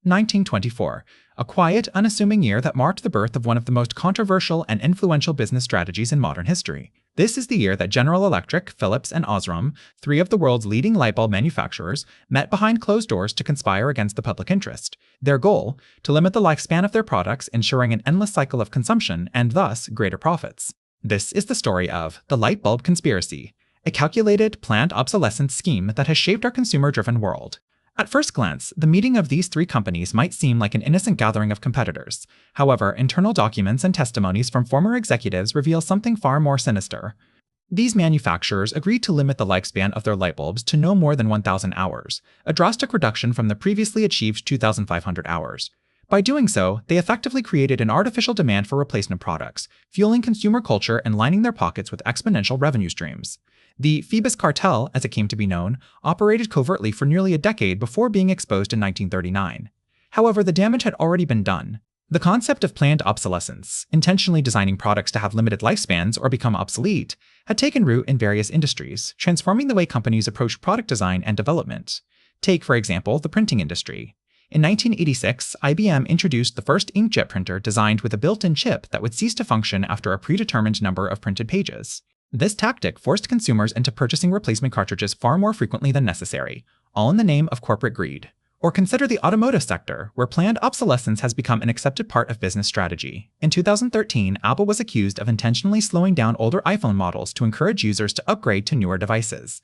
1924, a quiet, unassuming year that marked the birth of one of the most controversial and influential business strategies in modern history. This is the year that General Electric, Philips, and Osram, three of the world's leading light bulb manufacturers, met behind closed doors to conspire against the public interest. Their goal? To limit the lifespan of their products, ensuring an endless cycle of consumption and thus greater profits. This is the story of the light bulb conspiracy, a calculated, planned obsolescence scheme that has shaped our consumer-driven world. At first glance, the meeting of these three companies might seem like an innocent gathering of competitors. However, internal documents and testimonies from former executives reveal something far more sinister. These manufacturers agreed to limit the lifespan of their light bulbs to no more than 1,000 hours, a drastic reduction from the previously achieved 2,500 hours. By doing so, they effectively created an artificial demand for replacement products, fueling consumer culture and lining their pockets with exponential revenue streams. The Phoebus cartel, as it came to be known, operated covertly for nearly a decade before being exposed in 1939. However, the damage had already been done. The concept of planned obsolescence, intentionally designing products to have limited lifespans or become obsolete, had taken root in various industries, transforming the way companies approached product design and development. Take, for example, the printing industry. In 1986, IBM introduced the first inkjet printer designed with a built-in chip that would cease to function after a predetermined number of printed pages. This tactic forced consumers into purchasing replacement cartridges far more frequently than necessary, all in the name of corporate greed. Or consider the automotive sector, where planned obsolescence has become an accepted part of business strategy. In 2013, Apple was accused of intentionally slowing down older iPhone models to encourage users to upgrade to newer devices.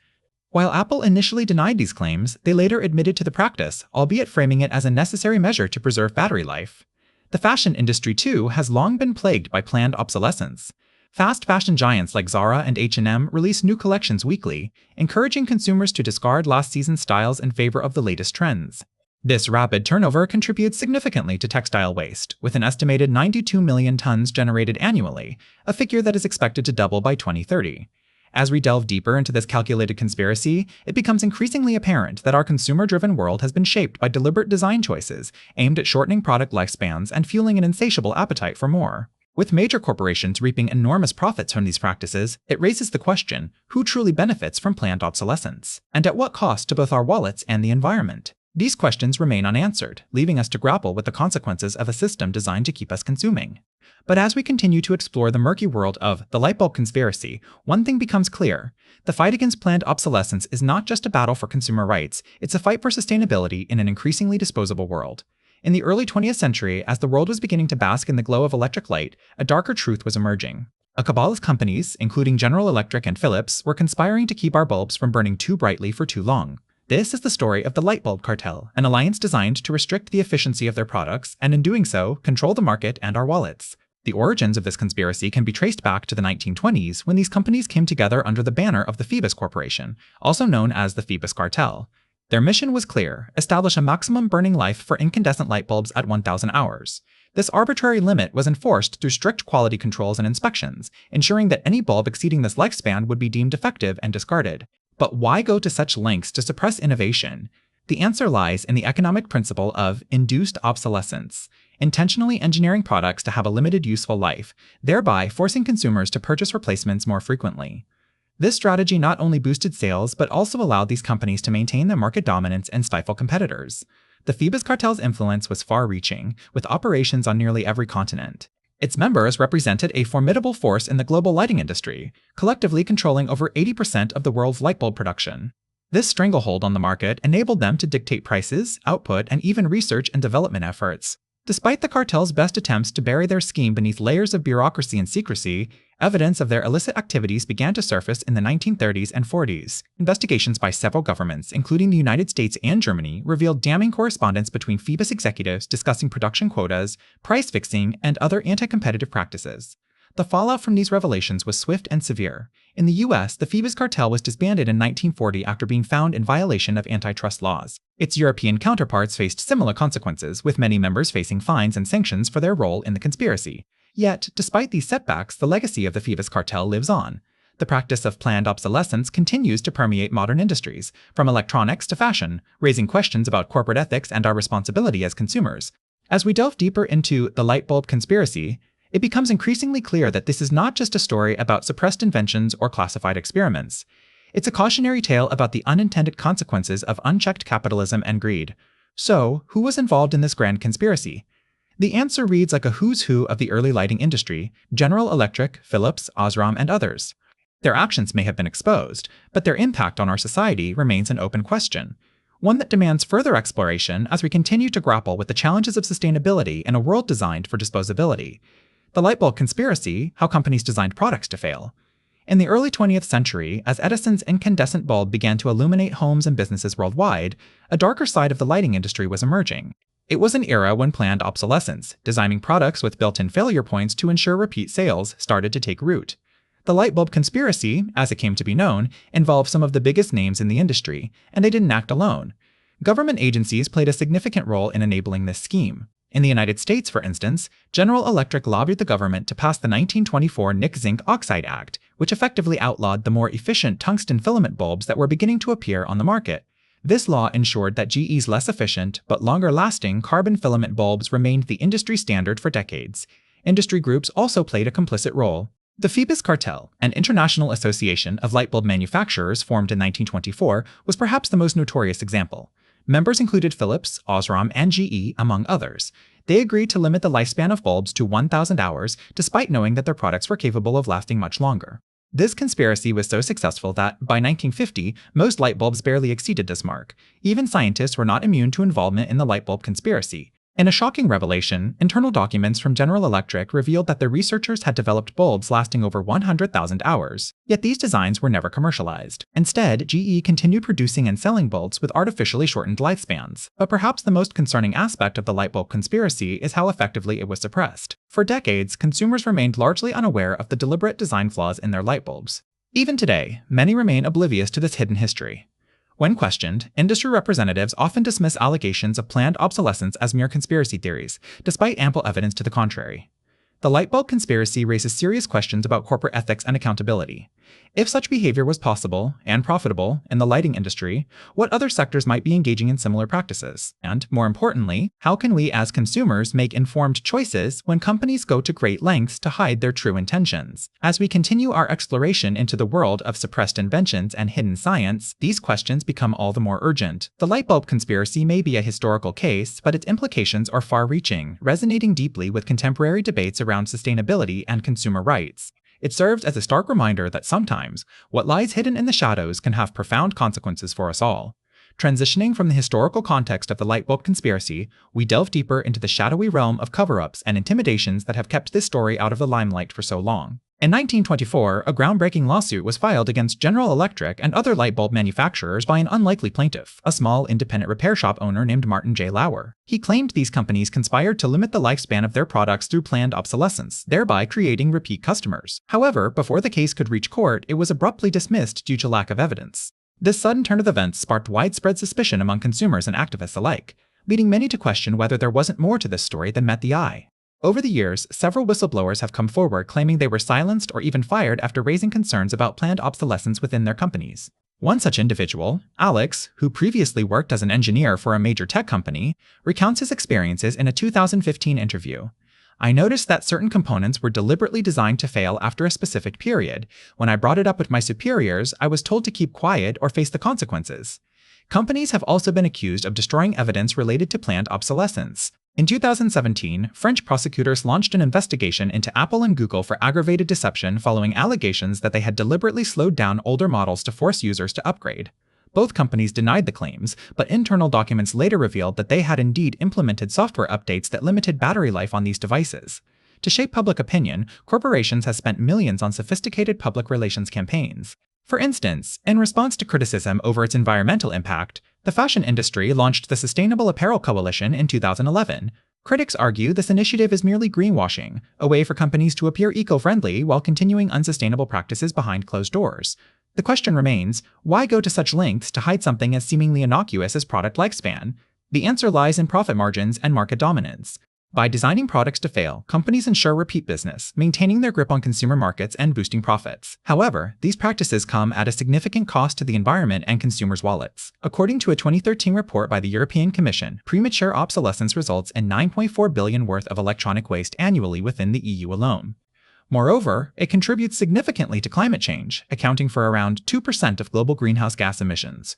While Apple initially denied these claims, they later admitted to the practice, albeit framing it as a necessary measure to preserve battery life. The fashion industry, too, has long been plagued by planned obsolescence. Fast fashion giants like Zara and H&M release new collections weekly, encouraging consumers to discard last season's styles in favor of the latest trends. This rapid turnover contributes significantly to textile waste, with an estimated 92 million tons generated annually, a figure that is expected to double by 2030. As we delve deeper into this calculated conspiracy, it becomes increasingly apparent that our consumer-driven world has been shaped by deliberate design choices aimed at shortening product lifespans and fueling an insatiable appetite for more. With major corporations reaping enormous profits from these practices, it raises the question, who truly benefits from planned obsolescence? And at what cost to both our wallets and the environment? These questions remain unanswered, leaving us to grapple with the consequences of a system designed to keep us consuming. But as we continue to explore the murky world of the light bulb conspiracy, one thing becomes clear. The fight against planned obsolescence is not just a battle for consumer rights, it's a fight for sustainability in an increasingly disposable world. In the early 20th century, as the world was beginning to bask in the glow of electric light, a darker truth was emerging. A cabal of companies, including General Electric and Philips, were conspiring to keep our bulbs from burning too brightly for too long. This is the story of the Lightbulb cartel, an alliance designed to restrict the efficiency of their products and in doing so, control the market and our wallets. The origins of this conspiracy can be traced back to the 1920s when these companies came together under the banner of the Phoebus Corporation, also known as the Phoebus Cartel. Their mission was clear: establish a maximum burning life for incandescent light bulbs at 1,000 hours. This arbitrary limit was enforced through strict quality controls and inspections, ensuring that any bulb exceeding this lifespan would be deemed defective and discarded. But why go to such lengths to suppress innovation? The answer lies in the economic principle of induced obsolescence, intentionally engineering products to have a limited useful life, thereby forcing consumers to purchase replacements more frequently. This strategy not only boosted sales, but also allowed these companies to maintain their market dominance and stifle competitors. The Phoebus cartel's influence was far-reaching, with operations on nearly every continent. Its members represented a formidable force in the global lighting industry, collectively controlling over 80% of the world's light bulb production. This stranglehold on the market enabled them to dictate prices, output, and even research and development efforts. Despite the cartel's best attempts to bury their scheme beneath layers of bureaucracy and secrecy, evidence of their illicit activities began to surface in the 1930s and 40s. Investigations by several governments, including the United States and Germany, revealed damning correspondence between Phoebus executives discussing production quotas, price fixing, and other anti-competitive practices. The fallout from these revelations was swift and severe. In the US, the Phoebus cartel was disbanded in 1940 after being found in violation of antitrust laws. Its European counterparts faced similar consequences, with many members facing fines and sanctions for their role in the conspiracy. Yet, despite these setbacks, the legacy of the Phoebus cartel lives on. The practice of planned obsolescence continues to permeate modern industries, from electronics to fashion, raising questions about corporate ethics and our responsibility as consumers. As we delve deeper into the light bulb conspiracy, it becomes increasingly clear that this is not just a story about suppressed inventions or classified experiments. It's a cautionary tale about the unintended consequences of unchecked capitalism and greed. So, who was involved in this grand conspiracy? The answer reads like a who's who of the early lighting industry: General Electric, Philips, Osram, and others. Their actions may have been exposed, but their impact on our society remains an open question, one that demands further exploration as we continue to grapple with the challenges of sustainability in a world designed for disposability. The Lightbulb conspiracy: how companies designed products to fail. In the early 20th century, as Edison's incandescent bulb began to illuminate homes and businesses worldwide, a darker side of the lighting industry was emerging. It was an era when planned obsolescence, designing products with built-in failure points to ensure repeat sales, started to take root. The Lightbulb conspiracy, as it came to be known, involved some of the biggest names in the industry, and they didn't act alone. Government agencies played a significant role in enabling this scheme. In the United States, for instance, General Electric lobbied the government to pass the 1924 Nickel-Zinc Oxide Act, which effectively outlawed the more efficient tungsten filament bulbs that were beginning to appear on the market. This law ensured that GE's less efficient but longer-lasting carbon filament bulbs remained the industry standard for decades. Industry groups also played a complicit role. The Phoebus Cartel, an international association of light bulb manufacturers formed in 1924, was perhaps the most notorious example. Members included Philips, Osram, and GE, among others. They agreed to limit the lifespan of bulbs to 1,000 hours, despite knowing that their products were capable of lasting much longer. This conspiracy was so successful that, by 1950, most light bulbs barely exceeded this mark. Even scientists were not immune to involvement in the light bulb conspiracy. In a shocking revelation, internal documents from General Electric revealed that the researchers had developed bulbs lasting over 100,000 hours, yet these designs were never commercialized. Instead, GE continued producing and selling bulbs with artificially shortened lifespans. But perhaps the most concerning aspect of the light bulb conspiracy is how effectively it was suppressed. For decades, consumers remained largely unaware of the deliberate design flaws in their light bulbs. Even today, many remain oblivious to this hidden history. When questioned, industry representatives often dismiss allegations of planned obsolescence as mere conspiracy theories, despite ample evidence to the contrary. The light bulb conspiracy raises serious questions about corporate ethics and accountability. If such behavior was possible and profitable in the lighting industry, what other sectors might be engaging in similar practices? And, more importantly, how can we as consumers make informed choices when companies go to great lengths to hide their true intentions? As we continue our exploration into the world of suppressed inventions and hidden science, these questions become all the more urgent. The light bulb conspiracy may be a historical case, but its implications are far-reaching, resonating deeply with contemporary debates around sustainability and consumer rights. It serves as a stark reminder that sometimes, what lies hidden in the shadows can have profound consequences for us all. Transitioning from the historical context of the light bulb conspiracy, we delve deeper into the shadowy realm of cover-ups and intimidations that have kept this story out of the limelight for so long. In 1924, a groundbreaking lawsuit was filed against General Electric and other light bulb manufacturers by an unlikely plaintiff, a small independent repair shop owner named Martin J. Lauer. He claimed these companies conspired to limit the lifespan of their products through planned obsolescence, thereby creating repeat customers. However, before the case could reach court, it was abruptly dismissed due to lack of evidence. This sudden turn of events sparked widespread suspicion among consumers and activists alike, leading many to question whether there wasn't more to this story than met the eye. Over the years, several whistleblowers have come forward claiming they were silenced or even fired after raising concerns about planned obsolescence within their companies. One such individual, Alex, who previously worked as an engineer for a major tech company, recounts his experiences in a 2015 interview. "I noticed that certain components were deliberately designed to fail after a specific period. When I brought it up with my superiors, I was told to keep quiet or face the consequences." Companies have also been accused of destroying evidence related to planned obsolescence. In 2017, French prosecutors launched an investigation into Apple and Google for aggravated deception following allegations that they had deliberately slowed down older models to force users to upgrade. Both companies denied the claims, but internal documents later revealed that they had indeed implemented software updates that limited battery life on these devices. To shape public opinion, corporations have spent millions on sophisticated public relations campaigns. For instance, in response to criticism over its environmental impact, the fashion industry launched the Sustainable Apparel Coalition in 2011. Critics argue this initiative is merely greenwashing, a way for companies to appear eco-friendly while continuing unsustainable practices behind closed doors. The question remains, why go to such lengths to hide something as seemingly innocuous as product lifespan? The answer lies in profit margins and market dominance. By designing products to fail, companies ensure repeat business, maintaining their grip on consumer markets and boosting profits. However, these practices come at a significant cost to the environment and consumers' wallets. According to a 2013 report by the European Commission, premature obsolescence results in $9.4 billion worth of electronic waste annually within the EU alone. Moreover, it contributes significantly to climate change, accounting for around 2% of global greenhouse gas emissions.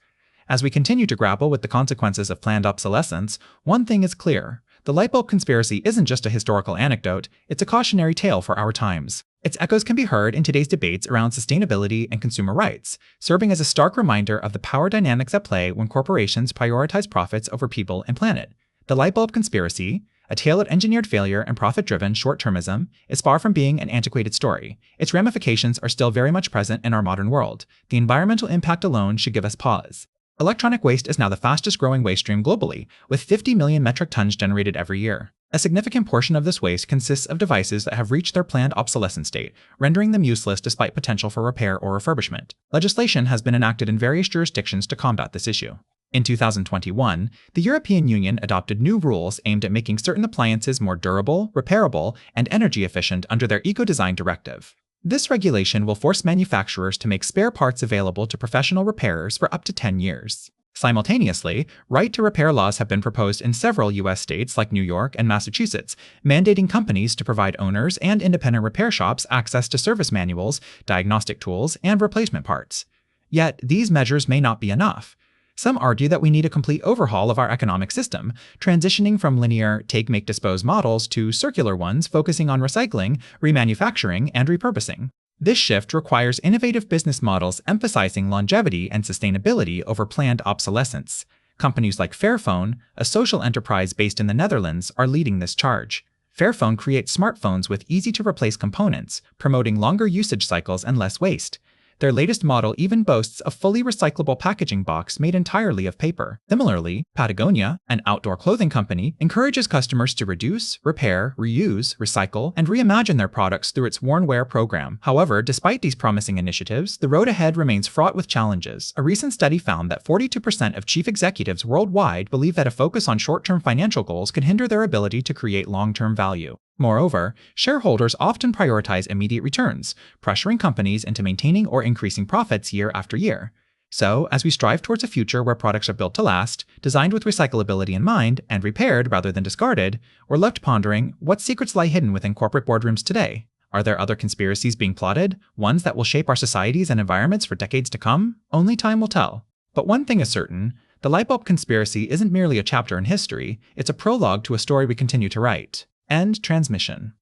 As we continue to grapple with the consequences of planned obsolescence, one thing is clear. The lightbulb conspiracy isn't just a historical anecdote, it's a cautionary tale for our times. Its echoes can be heard in today's debates around sustainability and consumer rights, serving as a stark reminder of the power dynamics at play when corporations prioritize profits over people and planet. The lightbulb conspiracy, a tale of engineered failure and profit-driven short-termism, is far from being an antiquated story. Its ramifications are still very much present in our modern world. The environmental impact alone should give us pause. Electronic waste is now the fastest-growing waste stream globally, with 50 million metric tons generated every year. A significant portion of this waste consists of devices that have reached their planned obsolescence date, rendering them useless despite potential for repair or refurbishment. Legislation has been enacted in various jurisdictions to combat this issue. In 2021, the European Union adopted new rules aimed at making certain appliances more durable, repairable, and energy efficient under their Eco-Design Directive. This regulation will force manufacturers to make spare parts available to professional repairers for up to 10 years. Simultaneously, right-to-repair laws have been proposed in several U.S. states like New York and Massachusetts, mandating companies to provide owners and independent repair shops access to service manuals, diagnostic tools, and replacement parts. Yet, these measures may not be enough. Some argue that we need a complete overhaul of our economic system, transitioning from linear take, make, dispose models to circular ones focusing on recycling, remanufacturing, and repurposing. This shift requires innovative business models emphasizing longevity and sustainability over planned obsolescence. Companies like Fairphone, a social enterprise based in the Netherlands, are leading this charge. Fairphone creates smartphones with easy-to-replace components, promoting longer usage cycles and less waste. Their latest model even boasts a fully recyclable packaging box made entirely of paper. Similarly, Patagonia, an outdoor clothing company, encourages customers to reduce, repair, reuse, recycle, and reimagine their products through its Worn Wear program. However, despite these promising initiatives, the road ahead remains fraught with challenges. A recent study found that 42% of chief executives worldwide believe that a focus on short-term financial goals could hinder their ability to create long-term value. Moreover, shareholders often prioritize immediate returns, pressuring companies into maintaining or increasing profits year after year. So, as we strive towards a future where products are built to last, designed with recyclability in mind, and repaired rather than discarded, we're left pondering what secrets lie hidden within corporate boardrooms today. Are there other conspiracies being plotted, ones that will shape our societies and environments for decades to come? Only time will tell. But one thing is certain, the lightbulb conspiracy isn't merely a chapter in history, it's a prologue to a story we continue to write. End transmission.